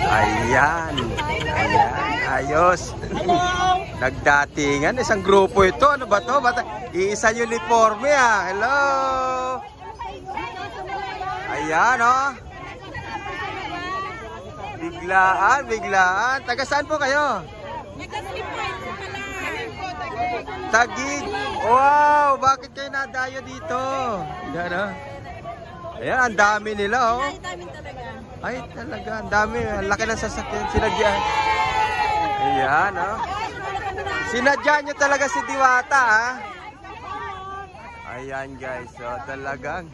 Ayan. Ayan. Ayos. Nagdatingan. Isang grupo ito. Ano ba to? Iisa uniforme ah. Hello. Ayan oh. Biglaan, biglaan. Taga saan po kayo? Taguig. Wow, bakit kayo nadayo dito? Yan oh. Ayan, ang dami nila oh. Ay, talaga, ang dami. Ang laki ng sasakyan. Sinadyan. Ayan oh. Sinadyan nyo talaga si Diwata ah. Ayan guys, so talagang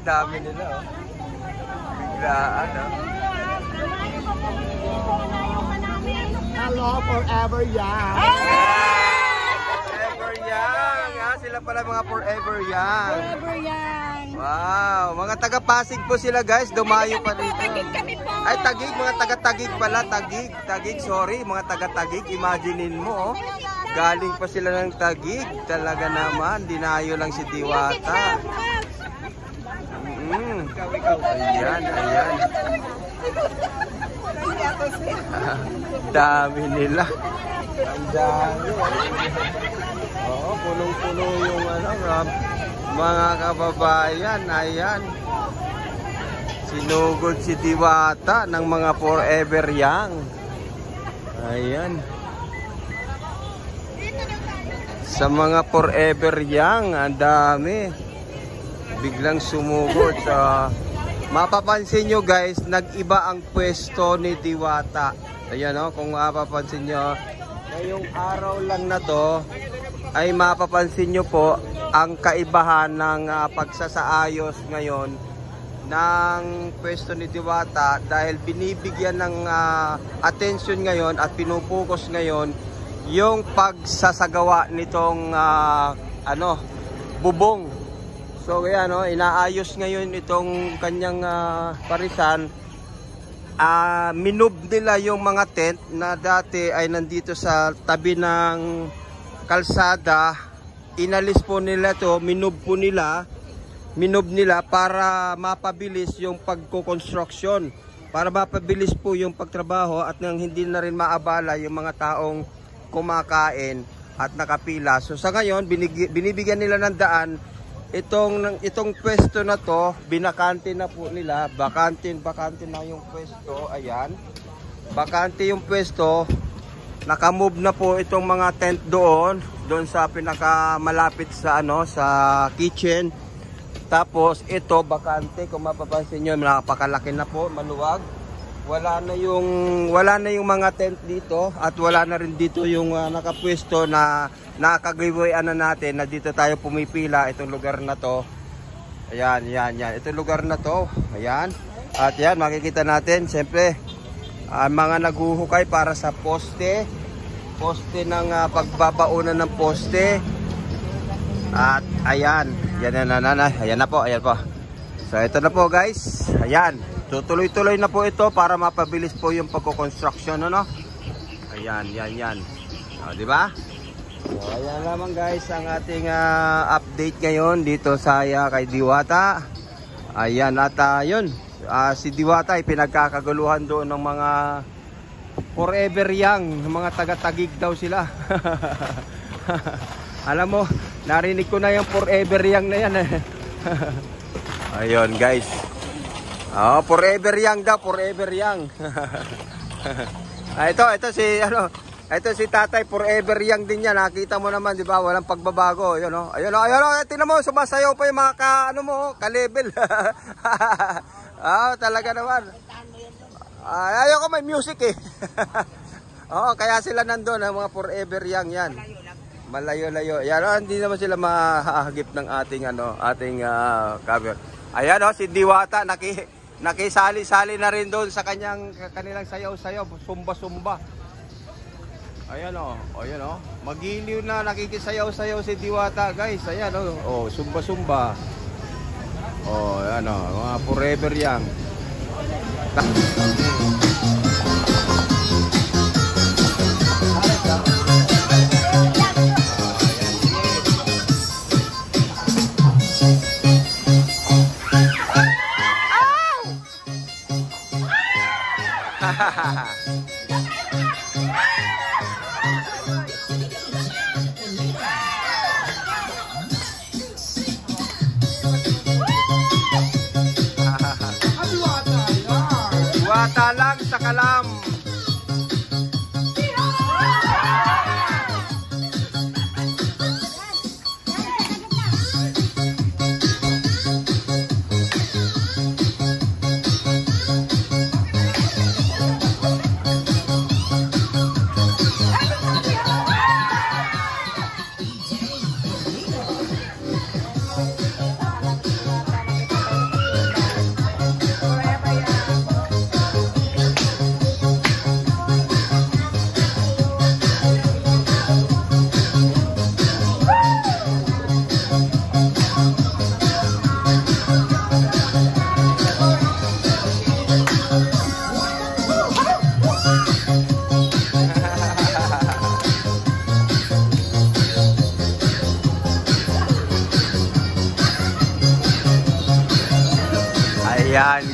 dami nila oh. Biglaan oh. Hello, Forever Young. Forever Young ha? Sila pala mga Forever Young. Forever Young. Wow, mga taga Pasig po sila guys, dumayo pa rito. Ay, Taguig, mga taga-Taguig pala, Taguig, sorry, mga taga-Taguig, imaginein mo, oh. Galing pa sila ng Taguig, talaga naman, dinayo lang si Diwata. Ayan, ayan. Dami nila. Ang dami. Oo, punong-puno yung mga kababayan, ayan. Sinugod si Diwata ng mga Forever Young. Ayan. Sa mga Forever Young, ang dami. Biglang sumugod. Mapapansin nyo guys, nag-iba ang pwesto ni Diwata. Ayan o, kung mapapansin nyo, ngayong araw lang na to, ay mapapansin nyo po ang kaibahan ng pagsasaayos ngayon ng pwesto ni Diwata dahil binibigyan ng attention ngayon at pinupokus ngayon yung pagsasagawa nitong bubong. So kaya inaayos ngayon itong kanyang parisan. Minub nila yung mga tent na dati ay nandito sa tabi ng kalsada. Inalis po nila to, minub nila para mapabilis yung pagko-construction, para mapabilis po yung pagtrabaho at nang hindi na rin maabala yung mga taong kumakain at nakapila. So sa ngayon binibigyan nila ng daan itong pwesto na to, binakante na po nila, bakante na yung pwesto. Ayan, bakante yung pwesto, nakamove na po itong mga tent doon sa pinakamalapit sa sa kitchen. Tapos ito bakante, kung mapapansin nyo, napakalaki na po, maluwag. Wala na yung mga tent dito at wala na rin dito yung nakapwesto na nakagawian natin na dito tayo pumipila itong lugar na to. Ayan, yan. Itong lugar na to. Ayan. At yan, makikita natin siyempre mga naguhukay para sa poste ng pagbabaunan ng poste. At ayan, ayan na po. So ito na po guys. Ayan. Tutuloy-tuloy na po ito para mapabilis po yung pagko-construction, Ayan, yan. Di ba? So, ayan naman guys ang ating update ngayon dito sa kay Diwata. Ayan, at yun, si Diwata ay pinagkakaguluhan doon ng mga Forever Young, mga taga-Taguig daw sila. Alam mo, narinig ko na yung Forever Young na yan. Ayun guys. Forever Young daw, Forever Young. Ito si Tatay, Forever Young din yan. Nakita mo naman, di ba? Walang pagbabago. Ayun. Tingnan mo, sumasayaw pa yung mga ka-level. Talaga naman. Ayaw ko may music eh. Kaya sila nandun, ang mga Forever Young yan. Malayo-layo. Yan, hindi naman sila mahahagip ng ating cover. Ayan si Diwata, nakisali-sali na rin doon sa kanilang sayaw-sayaw, sumba-sumba. Ayan magiliw na, nakikisayaw-sayaw si Diwata guys. Ayan sumba-sumba. Ayan mga Forever Young.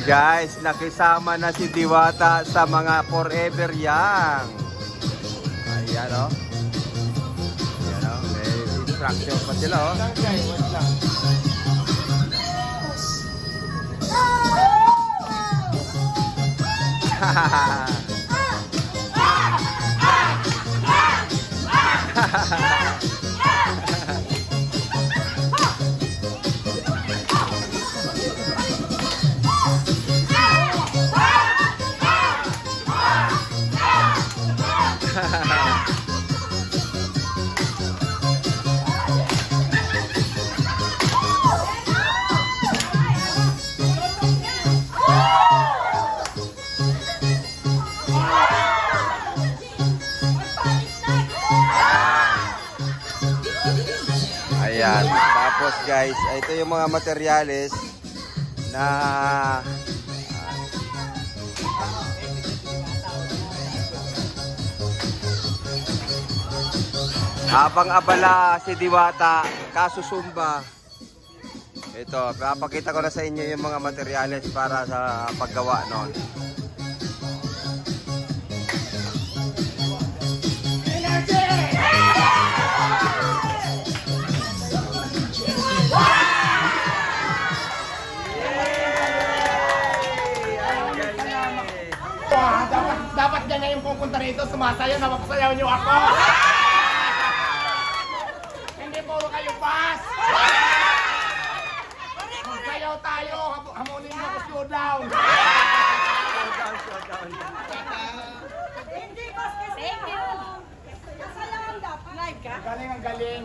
Guys, nakisama na si Diwata sa mga Forever Young. Ayan o. Ayan o. May instruction pa sila o. Ayan. Tapos guys, ito yung mga materyales na habang abala si Diwata, kasusumba. Ito, papakita ko na sa inyo yung mga materyales para sa paggawa noon. Dapat ganyan yung pupunta rito, sumasayaw, napapasayaw niyo ako. Hindi puro kayo pass. Sayaw tayo, hamunin niyo ako showdown. Thank you. Kasayawan dapat. Live ka? Galing ang galing.